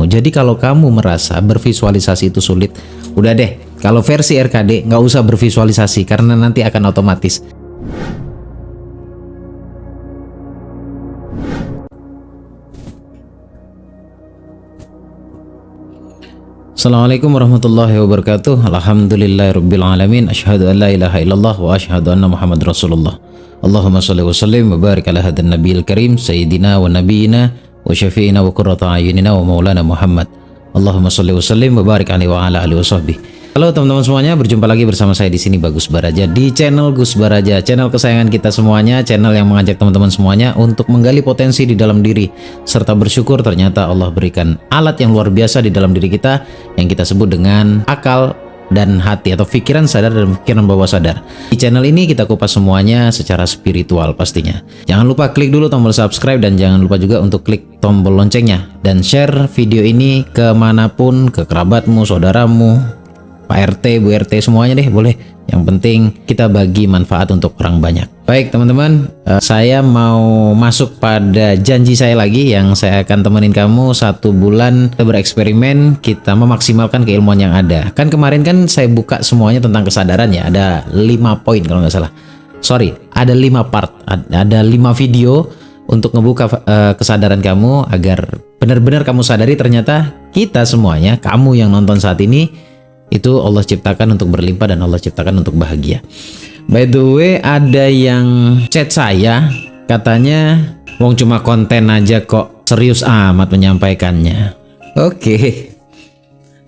Jadi kalau kamu merasa bervisualisasi itu sulit, udah deh, kalau versi RKD nggak usah bervisualisasi karena nanti akan otomatis. Assalamualaikum warahmatullahi wabarakatuh. Alhamdulillahirabbil alamin. Asyhadu an la ilaha illallah wa asyhadu anna Muhammad Rasulullah. Allahumma shalli wa sallim wa barik ala hadan nabiyil karim sayyidina wa nabiyina wa syafi'ina wa qurrata ayunina wa maulana Muhammad. Allahumma shalli wa sallim wa barik alaihi wa ala alihi washabbihi. Halo teman-teman semuanya, berjumpa lagi bersama saya di sini Bagus Baraja di channel Gus Baraja, channel kesayangan kita semuanya, channel yang mengajak teman-teman semuanya untuk menggali potensi di dalam diri serta bersyukur ternyata Allah berikan alat yang luar biasa di dalam diri kita yang kita sebut dengan akal dan hati atau pikiran sadar dan pikiran bawah sadar. Di channel ini kita kupas semuanya secara spiritual pastinya. Jangan lupa klik dulu tombol subscribe dan jangan lupa juga untuk klik tombol loncengnya dan share video ini kemanapun, ke kerabatmu, saudaramu, Pak RT, Bu RT, semuanya deh boleh. Yang penting kita bagi manfaat untuk orang banyak. Baik teman-teman, saya mau masuk pada janji saya lagi yang saya akan temenin kamu 1 bulan bereksperimen, kita memaksimalkan keilmuan yang ada. Kan kemarin kan saya buka semuanya tentang kesadaran ya, ada 5 poin kalau nggak salah. Sorry, ada 5 part, ada 5 video untuk ngebuka kesadaran kamu agar benar-benar kamu sadari ternyata kita semuanya, kamu yang nonton saat ini, itu Allah ciptakan untuk berlimpah dan Allah ciptakan untuk bahagia. By the way, ada yang chat saya katanya wong cuma konten aja kok serius amat menyampaikannya. Oke,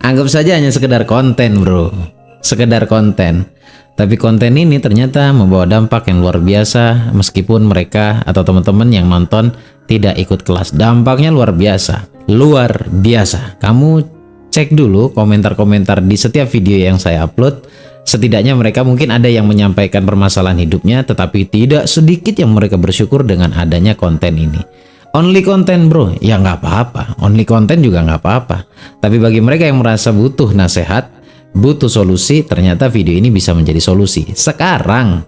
anggap saja hanya sekedar konten bro, sekedar konten. Tapi konten ini ternyata membawa dampak yang luar biasa meskipun mereka atau teman-teman yang nonton tidak ikut kelas. Dampaknya luar biasa, luar biasa. Kamu cek dulu komentar-komentar di setiap video yang saya upload. Setidaknya mereka mungkin ada yang menyampaikan permasalahan hidupnya, tetapi tidak sedikit yang mereka bersyukur dengan adanya konten ini. Only konten bro, ya nggak apa-apa. Only konten juga nggak apa-apa. Tapi bagi mereka yang merasa butuh nasihat, butuh solusi, ternyata video ini bisa menjadi solusi. Sekarang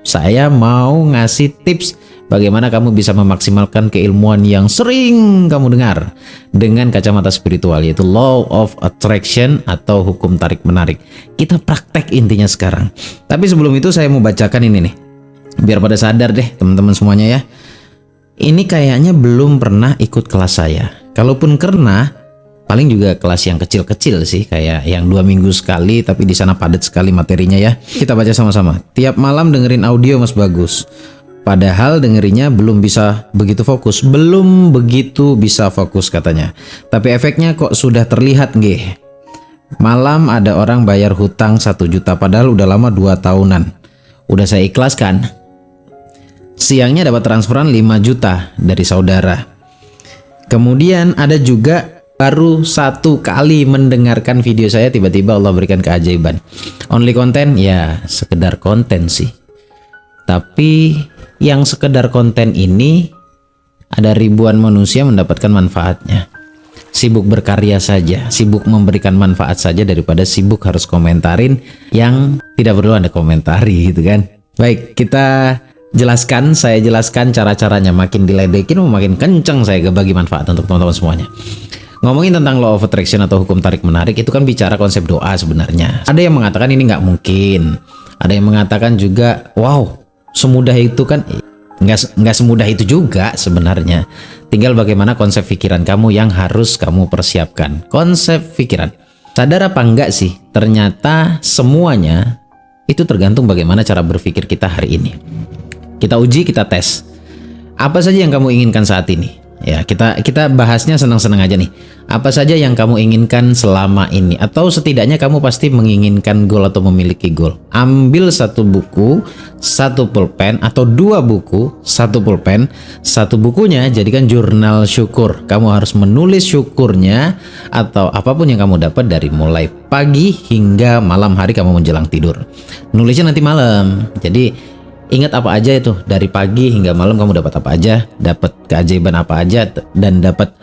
saya mau ngasih tips bagaimana kamu bisa memaksimalkan keilmuan yang sering kamu dengar dengan kacamata spiritual, yaitu Law of Attraction atau hukum tarik-menarik. Kita praktek intinya sekarang. Tapi sebelum itu saya mau bacakan ini nih, biar pada sadar deh teman-teman semuanya ya. Ini kayaknya belum pernah ikut kelas saya. Kalaupun pernah, paling juga kelas yang kecil-kecil sih, kayak yang 2 minggu sekali, tapi di sana padat sekali materinya ya. Kita baca sama-sama. Tiap malam dengerin audio Mas Bagus. Padahal dengerinya belum bisa begitu fokus. Belum begitu bisa fokus katanya. Tapi efeknya kok sudah terlihat nggih. Malam ada orang bayar hutang 1 juta padahal udah lama 2 tahunan. Udah saya ikhlaskan. Siangnya dapat transferan 5 juta dari saudara. Kemudian ada juga baru 1 kali mendengarkan video saya tiba-tiba Allah berikan keajaiban. Only konten ya sekedar konten sih. Tapi yang sekedar konten ini ada ribuan manusia mendapatkan manfaatnya. Sibuk berkarya saja, sibuk memberikan manfaat saja daripada sibuk harus komentarin yang tidak perlu Anda komentari gitu kan. Baik, kita jelaskan, saya jelaskan cara-caranya. Makin diledekin makin kenceng saya bagi manfaat untuk teman-teman semuanya. Ngomongin tentang Law of Attraction atau hukum tarik menarik, itu kan bicara konsep doa sebenarnya. Ada yang mengatakan ini nggak mungkin, ada yang mengatakan juga wow semudah itu kan. Nggak semudah itu juga sebenarnya. Tinggal bagaimana konsep pikiran kamu yang harus kamu persiapkan. Konsep pikiran, sadar apa enggak sih ternyata semuanya itu tergantung bagaimana cara berpikir kita hari ini. Kita uji, kita tes apa saja yang kamu inginkan saat ini. Ya, kita bahasnya senang-senang aja nih. Apa saja yang kamu inginkan selama ini, atau setidaknya kamu pasti menginginkan goal atau memiliki goal. Ambil 1 buku, 1 pulpen, atau 2 buku, 1 pulpen, 1 bukunya jadikan jurnal syukur. Kamu harus menulis syukurnya atau apapun yang kamu dapat dari mulai pagi hingga malam hari kamu menjelang tidur. Nulisnya nanti malam. Jadi ingat apa aja itu dari pagi hingga malam kamu dapat apa aja, dapat keajaiban apa aja, dan dapat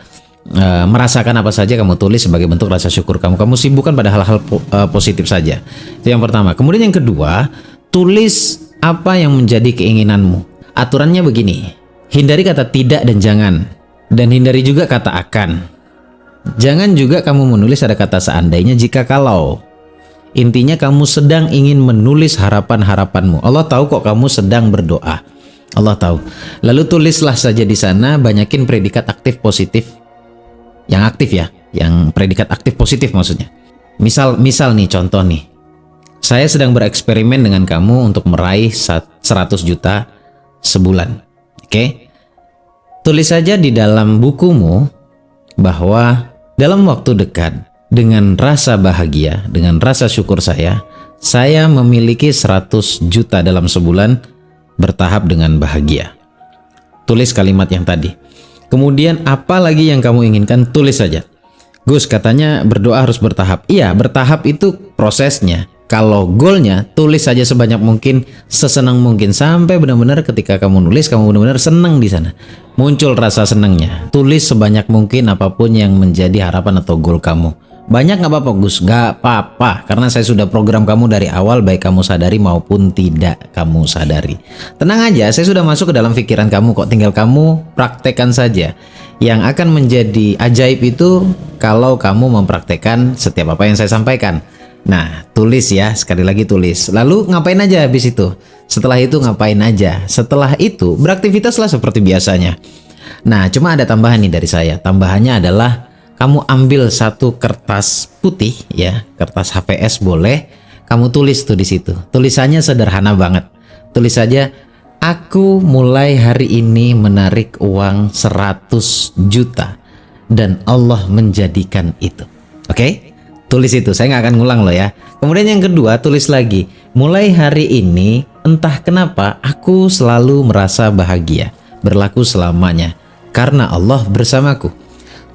merasakan apa saja kamu tulis sebagai bentuk rasa syukur kamu. Kamu sibukkan pada hal-hal positif saja. Itu yang pertama. Kemudian yang kedua, tulis apa yang menjadi keinginanmu. Aturannya begini, hindari kata tidak dan jangan, dan hindari juga kata akan. Jangan juga kamu menulis ada kata seandainya, jika, kalau. Intinya kamu sedang ingin menulis harapan-harapanmu. Allah tahu kok kamu sedang berdoa. Allah tahu. Lalu tulislah saja di sana, banyakin predikat aktif positif. Yang aktif ya, yang predikat aktif positif maksudnya. Misal nih, contoh nih. Saya sedang bereksperimen dengan kamu untuk meraih 100 juta sebulan. Oke? Tulis saja di dalam bukumu bahwa dalam waktu dekat, dengan rasa bahagia, dengan rasa syukur saya memiliki 100 juta dalam sebulan bertahap dengan bahagia. Tulis kalimat yang tadi. Kemudian apa lagi yang kamu inginkan, tulis saja. Gus, katanya berdoa harus bertahap. Iya, bertahap itu prosesnya. Kalau goalnya, tulis saja sebanyak mungkin, sesenang mungkin, sampai benar-benar ketika kamu nulis, kamu benar-benar senang di sana. Muncul rasa senangnya. Tulis sebanyak mungkin apapun yang menjadi harapan atau goal kamu. Banyak nggak apa-apa Gus? Nggak apa-apa, karena saya sudah program kamu dari awal, baik kamu sadari maupun tidak kamu sadari. Tenang aja, saya sudah masuk ke dalam pikiran kamu kok, tinggal kamu praktekkan saja. Yang akan menjadi ajaib itu kalau kamu mempraktekkan setiap apa yang saya sampaikan. Nah, tulis ya, sekali lagi tulis. Lalu ngapain aja habis itu? Setelah itu ngapain aja? Setelah itu beraktivitaslah seperti biasanya. Nah, cuma ada tambahan nih dari saya. Tambahannya adalah kamu ambil satu kertas putih ya, kertas HVS boleh, kamu tulis tuh di situ. Tulisannya sederhana banget. Tulis saja, aku mulai hari ini menarik uang 100 juta dan Allah menjadikan itu. Oke? Tulis itu, saya nggak akan ngulang loh ya. Kemudian yang kedua, tulis lagi, mulai hari ini entah kenapa aku selalu merasa bahagia, berlaku selamanya karena Allah bersamaku.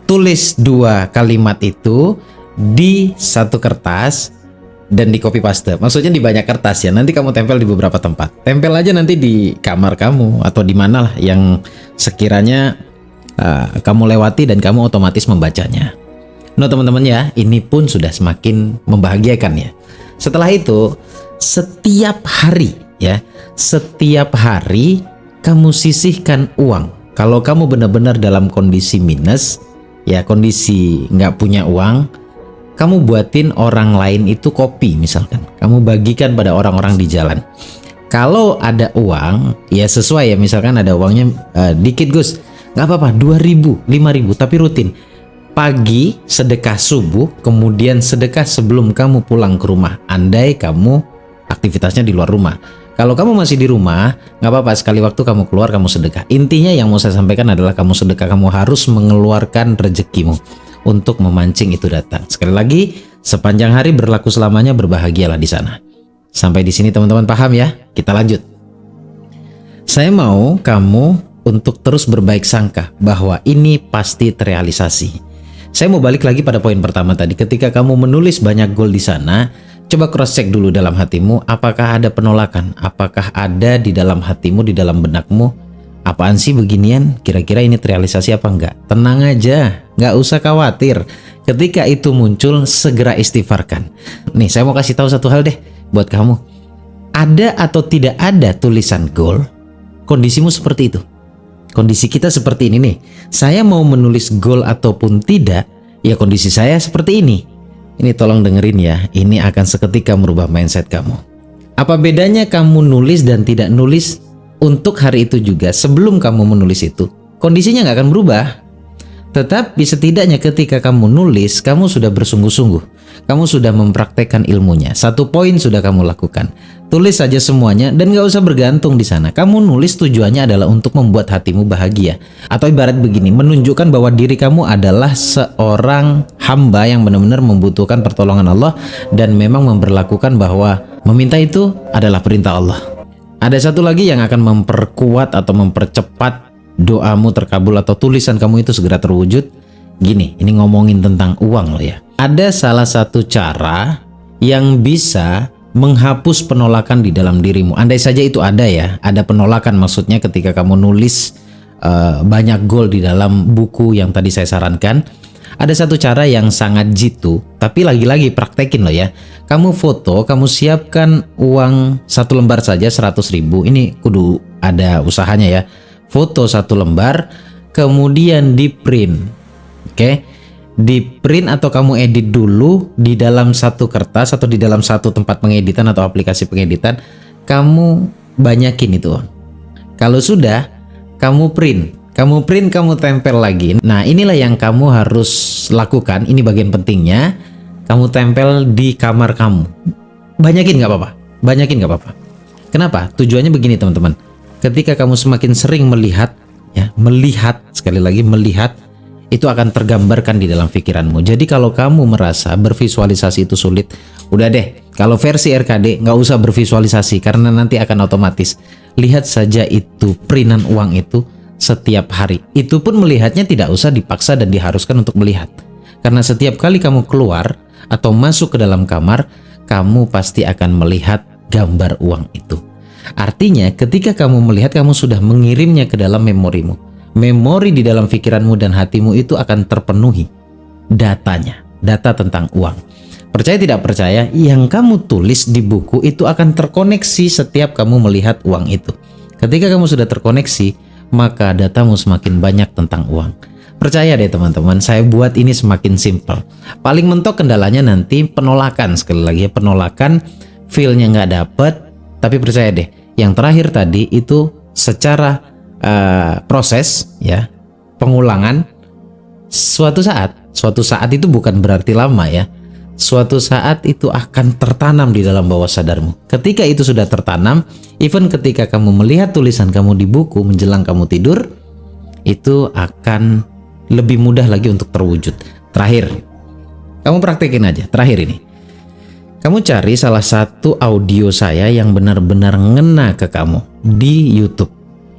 Tulis 2 kalimat itu di satu kertas dan di copy paste. Maksudnya di banyak kertas ya. Nanti kamu tempel di beberapa tempat. Tempel aja nanti di kamar kamu atau di mana lah yang sekiranya kamu lewati dan kamu otomatis membacanya. Nah teman-teman ya, ini pun sudah semakin membahagiakan ya. Setelah itu, setiap hari ya, setiap hari kamu sisihkan uang. Kalau kamu benar-benar dalam kondisi minus, ya kondisi nggak punya uang, kamu buatin orang lain itu kopi misalkan. Kamu bagikan pada orang-orang di jalan. Kalau ada uang, ya sesuai ya, misalkan ada uangnya dikit Gus, nggak apa-apa, 2.000, 5.000, tapi rutin. Pagi sedekah subuh, kemudian sedekah sebelum kamu pulang ke rumah. Andai kamu aktivitasnya di luar rumah. Kalau kamu masih di rumah, nggak apa-apa, sekali waktu kamu keluar kamu sedekah. Intinya yang mau saya sampaikan adalah kamu sedekah, kamu harus mengeluarkan rezekimu untuk memancing itu datang. Sekali lagi, sepanjang hari berlaku selamanya, berbahagialah di sana. Sampai di sini teman-teman paham ya? Kita lanjut. Saya mau kamu untuk terus berbaik sangka bahwa ini pasti terrealisasi. Saya mau balik lagi pada poin pertama tadi. Ketika kamu menulis banyak goal di sana, coba cross check dulu dalam hatimu, apakah ada penolakan? Apakah ada di dalam hatimu, di dalam benakmu, apaan sih beginian? Kira-kira ini terrealisasi apa enggak? Tenang aja, nggak usah khawatir. Ketika itu muncul, segera istighfarkan. Nih, saya mau kasih tahu satu hal deh buat kamu. Ada atau tidak ada tulisan goal, kondisimu seperti itu. Kondisi kita seperti ini nih. Saya mau menulis goal ataupun tidak, ya kondisi saya seperti ini. Ini tolong dengerin ya, ini akan seketika merubah mindset kamu. Apa bedanya kamu nulis dan tidak nulis? Untuk hari itu juga, sebelum kamu menulis itu, kondisinya nggak akan berubah. Tetapi setidaknya ketika kamu nulis, kamu sudah bersungguh-sungguh. Kamu sudah mempraktekkan ilmunya. 1 poin sudah kamu lakukan. Tulis saja semuanya dan gak usah bergantung di sana. Kamu nulis tujuannya adalah untuk membuat hatimu bahagia. Atau ibarat begini, menunjukkan bahwa diri kamu adalah seorang hamba yang benar-benar membutuhkan pertolongan Allah dan memang memperlakukan bahwa meminta itu adalah perintah Allah. Ada satu lagi yang akan memperkuat atau mempercepat doamu terkabul atau tulisan kamu itu segera terwujud. Gini, ini ngomongin tentang uang loh ya. Ada salah satu cara yang bisa menghapus penolakan di dalam dirimu. Andai saja itu ada ya, ada penolakan maksudnya ketika kamu nulis banyak goal di dalam buku yang tadi saya sarankan. Ada satu cara yang sangat jitu, tapi lagi-lagi praktekin loh ya. Kamu foto, kamu siapkan uang 1 lembar saja 100.000. Ini kudu ada usahanya ya. Foto 1 lembar, kemudian di print. Oke. di print atau kamu edit dulu di dalam satu kertas atau di dalam satu tempat pengeditan atau aplikasi pengeditan, kamu banyakin itu uang. Kalau sudah, kamu print, kamu tempel lagi. Nah, inilah yang kamu harus lakukan. Ini bagian pentingnya. Kamu tempel di kamar kamu. Banyakin nggak apa-apa. Banyakin nggak apa-apa. Kenapa? Tujuannya begini teman-teman. Ketika kamu semakin sering melihat, ya, melihat, sekali lagi melihat, itu akan tergambarkan di dalam pikiranmu. Jadi kalau kamu merasa bervisualisasi itu sulit, udah deh, kalau versi RKD nggak usah bervisualisasi karena nanti akan otomatis. Lihat saja itu printan uang itu setiap hari. Itu pun melihatnya tidak usah dipaksa dan diharuskan untuk melihat. Karena setiap kali kamu keluar atau masuk ke dalam kamar, kamu pasti akan melihat gambar uang itu. Artinya ketika kamu melihat, kamu sudah mengirimnya ke dalam memorimu. Memori di dalam pikiranmu dan hatimu itu akan terpenuhi datanya, data tentang uang. Percaya tidak percaya, yang kamu tulis di buku itu akan terkoneksi setiap kamu melihat uang itu. Ketika kamu sudah terkoneksi, maka datamu semakin banyak tentang uang. Percaya deh teman-teman, saya buat ini semakin simpel. Paling mentok kendalanya nanti penolakan, sekali lagi penolakan, feel-nya nggak dapet. Tapi percaya deh, yang terakhir tadi itu secara proses, ya, pengulangan, suatu saat itu bukan berarti lama, ya. Suatu saat itu akan tertanam di dalam bawah sadarmu. Ketika itu sudah tertanam, even ketika kamu melihat tulisan kamu di buku menjelang kamu tidur, itu akan lebih mudah lagi untuk terwujud. Terakhir, kamu praktekin aja. Terakhir ini, kamu cari salah satu audio saya yang benar-benar ngena ke kamu di YouTube.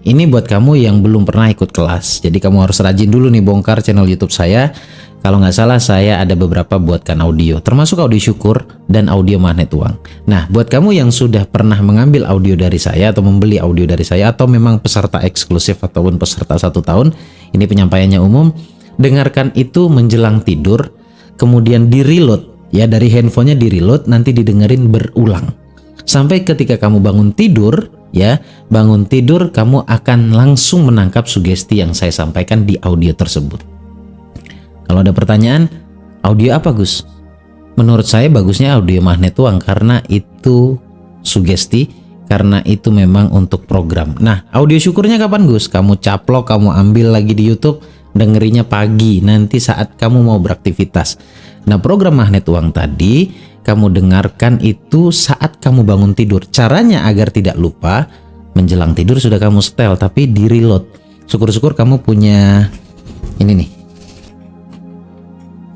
Ini buat kamu yang belum pernah ikut kelas. Jadi kamu harus rajin dulu nih bongkar channel YouTube saya. Kalau nggak salah saya ada beberapa buatkan audio, termasuk audio syukur dan audio magnet uang. Nah, buat kamu yang sudah pernah mengambil audio dari saya atau membeli audio dari saya atau memang peserta eksklusif ataupun peserta 1 tahun, ini penyampaiannya umum. Dengarkan itu menjelang tidur, kemudian di-reload, ya, dari handphonenya di-reload, nanti didengerin berulang. Sampai ketika kamu bangun tidur, ya, bangun tidur kamu akan langsung menangkap sugesti yang saya sampaikan di audio tersebut. Kalau ada pertanyaan, audio apa Gus? Menurut saya bagusnya audio magnet uang karena itu sugesti, karena itu memang untuk program. Nah, audio syukurnya kapan Gus? Kamu caplok, kamu ambil lagi di YouTube, dengerinya pagi, nanti saat kamu mau beraktivitas. Nah, program magnet uang tadi kamu dengarkan itu saat kamu bangun tidur. Caranya agar tidak lupa, menjelang tidur sudah kamu setel, tapi di reload. Syukur-syukur kamu punya ini nih,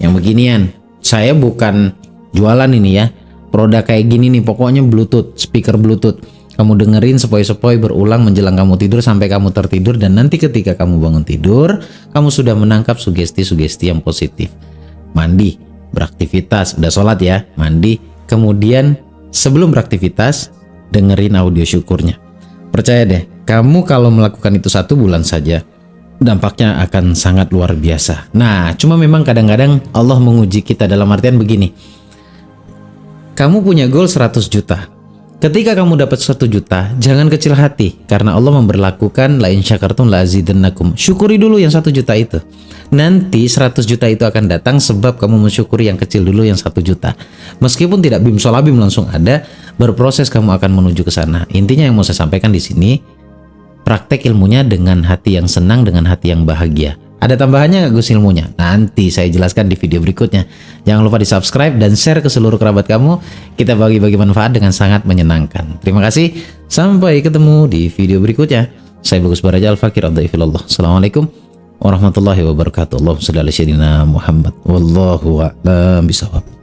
yang beginian. Saya bukan jualan ini, ya, produk kayak gini nih, pokoknya Bluetooth, speaker Bluetooth. Kamu dengerin sepoi-sepoi berulang menjelang kamu tidur sampai kamu tertidur, dan nanti ketika kamu bangun tidur, kamu sudah menangkap sugesti-sugesti yang positif. Mandi, beraktivitas, udah sholat ya, mandi, kemudian sebelum beraktivitas dengerin audio syukurnya. Percaya deh, kamu kalau melakukan itu 1 bulan saja, dampaknya akan sangat luar biasa. Nah, cuma memang kadang-kadang Allah menguji kita dalam artian begini. Kamu punya goal 100 juta. Ketika kamu dapat 1 juta, jangan kecil hati karena Allah memberlakukan la in syakartum la azidannakum. Syukuri dulu yang 1 juta itu. Nanti 100 juta itu akan datang sebab kamu mensyukuri yang kecil dulu yang 1 juta. Meskipun tidak bim solabim langsung ada, berproses kamu akan menuju ke sana. Intinya yang mau saya sampaikan di sini, praktek ilmunya dengan hati yang senang, dengan hati yang bahagia. Ada tambahannya nggak Gus ilmunya? Nanti saya jelaskan di video berikutnya. Jangan lupa di subscribe dan share ke seluruh kerabat kamu. Kita bagi-bagi manfaat dengan sangat menyenangkan. Terima kasih. Sampai ketemu di video berikutnya. Saya Bagus Baraja Al-Fakir Abdaifillallah. Assalamualaikum warahmatullahi wabarakatuh. Allahumma shalli ala sayyidina Muhammad. Wallahu a'lam bishawab.